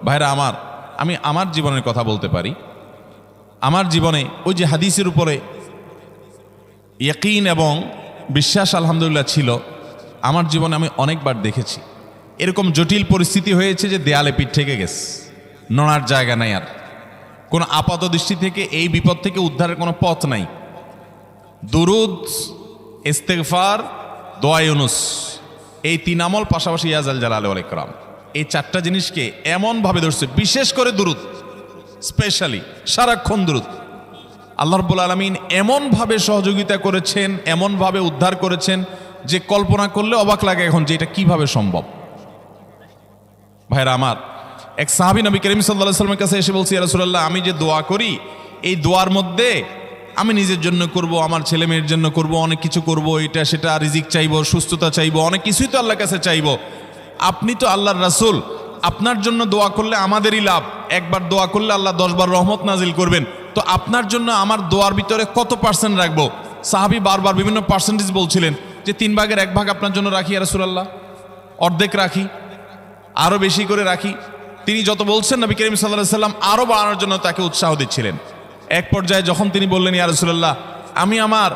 ভাইরা আমার, আমি আমার জীবনের কথা বলতে পারি। আমার জীবনে ওই যে হাদিসের উপরে ইয়াকিন এবং বিশ্বাস আলহামদুলিল্লাহ ছিল। আমার জীবনে আমি অনেকবার দেখেছি এরকম জটিল পরিস্থিতি হয়েছে যে দেয়ালে পিঠ থেকে গেছে, নড়ার জায়গা নাই, আর কোনো আপাত দৃষ্টি থেকে এই বিপদ থেকে উদ্ধারের কোনো পথ নাই। দুরুদ, ইস্তেগফার, দোয়া ইউনুস, এই তিন আমল পাশাপাশি ইয়াজাল জালাল ওয়াল ইকরাম, এই চারটা জিনিসকে এমনভাবে ধরছে, বিশেষ করে দুরুদ, স্পেশালি সারাক্ষণ দুরুদ। আল্লাহ রাব্বুল আলামিন এমনভাবে সহযোগিতা করেছেন, এমনভাবে উদ্ধার করেছেন যে কল্পনা করলে অবাক লাগে এখন যে এটা কিভাবে সম্ভব। ভাইরা আমার, এক সাহাবী নবী করিম সাল্লাল্লাহু আলাইহি ওয়াসাল্লামের কাছে এসে বলছে, ইয়া রাসূলুল্লাহ, আমি যে দোয়া করি এই দোয়ার মধ্যে আমি নিজের জন্য করব, আমার ছেলে মেয়ের জন্য করব, অনেক কিছু করব, এটা সেটা, রিজিক চাইবো, সুস্থতা চাইবো, অনেক কিছুই তো আল্লাহর কাছে চাইবো। আপনি তো আল্লাহর রাসূল, আপনার জন্য দোয়া করলে আমাদেরই লাভ, একবার দোয়া করলে আল্লাহ 10 বার রহমত নাজিল করবেন, তো আপনার জন্য আমার দোয়ার ভিতরে কত পার্সেন্ট রাখবো? সাহাবী বারবার বিভিন্ন পার্সেন্টেজ বলছিলেন যে 3 ভাগের 1 ভাগ আপনার জন্য রাখি ইয়া রাসূলুল্লাহ, অর্ধেক রাখি, আরো বেশি করে রাখি। তিনি যত বলছেন নবী করিম সাল্লাল্লাহু আলাইহি ওয়াসাল্লাম আরো বাড়ানোর জন্য তাকে উৎসাহ দিচ্ছিলেন। এক পর্যায়ে যখন তিনি বললেন, ইয়া রাসূলুল্লাহ, আমি আমার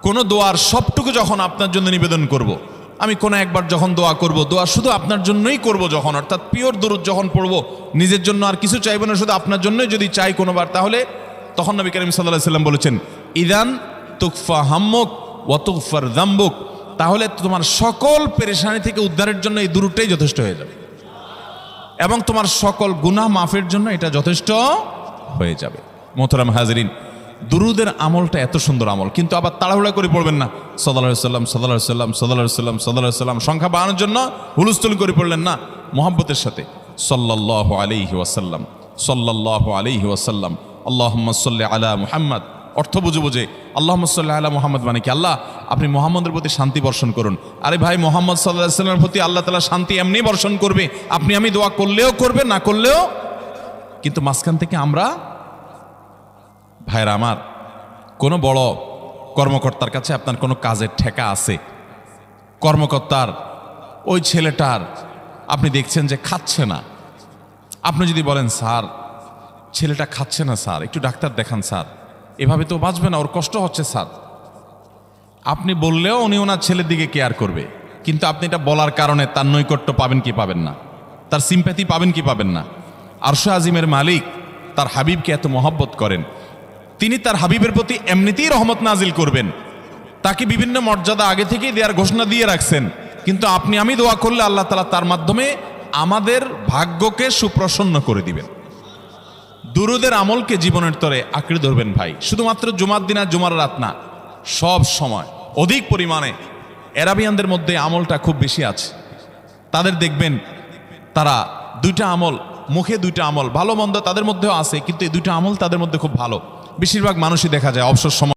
কোনো দোয়ার সবটুকু যখন আপনার জন্য নিবেদন করব, আমি কোনো একবার যখন দোয়া করব, দোয়া শুধু আপনার জন্যই করব যখন, অর্থাৎ পিওর দুরূদ যখন পড়ব, নিজের জন্য আর কিছু চাইব না, শুধু আপনার জন্যই যদি চাই কোনোবার, তাহলে তখন নবী করিম সাল্লাল্লাহু আলাইহি ওয়াসাল্লাম বলেছেন, ইদান তুকফা হাম্মুক ওয়া তুগফার যামবুক, তাহলে তোমার সকল পেরেশানি থেকে উদ্ধারের জন্য এই দুরূদটাই যথেষ্ট হয়ে যাবে, এবং তোমার সকল গুনাহ মাফের জন্য এটা যথেষ্ট হয়ে যাবে। মোহতারাম হাজরিন, দুরুদের আমলটা এত সুন্দর আমল, কিন্তু আবার তাড়াহুড়া করে পড়বেন না, সাল্লাল্লাহু আলাইহি সাল্লাম সাল্লাল্লাহু আলাইহি সাল্লাম সাল্লাল্লাহু আলাইহি সাল্লাম সাল্লাল্লাহু আলাইহি সাল্লাম সংখ্যা বাড়ানোর জন্য হুলস্থুল করে পড়লেন না, মুহাব্বতের সাথে সাল্লাল্লাহু আলাইহি ওয়াসাল্লাম সাল্লাল্লাহু আলাইহি ওয়াসাল্লাম আল্লাহুম্মা সাল্লি আলা মুহাম্মদ, অর্থ বুঝে বুঝে আল্লাহুম্মা সাল্লি আলা মুহাম্মদ মানে কি, আল্লাহ আপনি মুহাম্মদের প্রতি শান্তি বর্ষণ করুন। আরে ভাই, মুহাম্মদ সাল্লাল্লাহু আলাইহি ওয়াসাল্লামের প্রতি আল্লাহ তাআলা শান্তি এমনি বর্ষণ করবে, আপনি আমি দোয়া করলেও করবে, না করলেও। কিন্তু মাঝখান থেকে আমরা, ভাইরা আমার, কোনো বড় কর্মকর্তার কাছে আপনার কোনো কাজের ঠেকা আছে, কর্মকর্তার ওই ছেলেটার আপনি দেখছেন যে খাচ্ছে না, আপনি যদি বলেন, স্যার ছেলেটা খাচ্ছে না স্যার, একটু ডাক্তার দেখান স্যার, এভাবে তো বাঁচবে না, ওর কষ্ট হচ্ছে স্যার, আপনি বললেও উনি ওনার ছেলের দিকে কেয়ার করবে, কিন্তু আপনি এটা বলার কারণে তার নৈকট্য পাবেন কি পাবেন না, তার সিম্প্যাথি পাবেন কি পাবেন না। আরশ আজিমের মালিক তার হাবিবকে এত মহব্বত করেন, তিনি তার হাবিবের প্রতি এমনিতেই রহমত নাজিল করবেন, তাকে বিভিন্ন মর্যাদা আগে থেকেই দেওয়ার ঘোষণা দিয়ে রাখছেন, কিন্তু আপনি আমি দোয়া করলে আল্লাহ তাআলা তার মাধ্যমে আমাদের ভাগ্যকে সুপ্রসন্ন করে দিবেন। দুরুদের আমলকে জীবনের তরে আঁকড়ে ধরবেন ভাই, শুধুমাত্র জুমার দিন আর জুমার রাত না, সব সময় অধিক পরিমাণে। আরাবিয়ানদের মধ্যে আমলটা খুব বেশি আছে, তাদের দেখবেন তারা 2টা আমল, মুখে 2টা আমল, ভালো মন্দ তাদের মধ্যেও আছে, কিন্তু এই 2টা আমল তাদের মধ্যে খুব ভালো। বেশিরভাগ মানুষই দেখা যায় অবসর সময়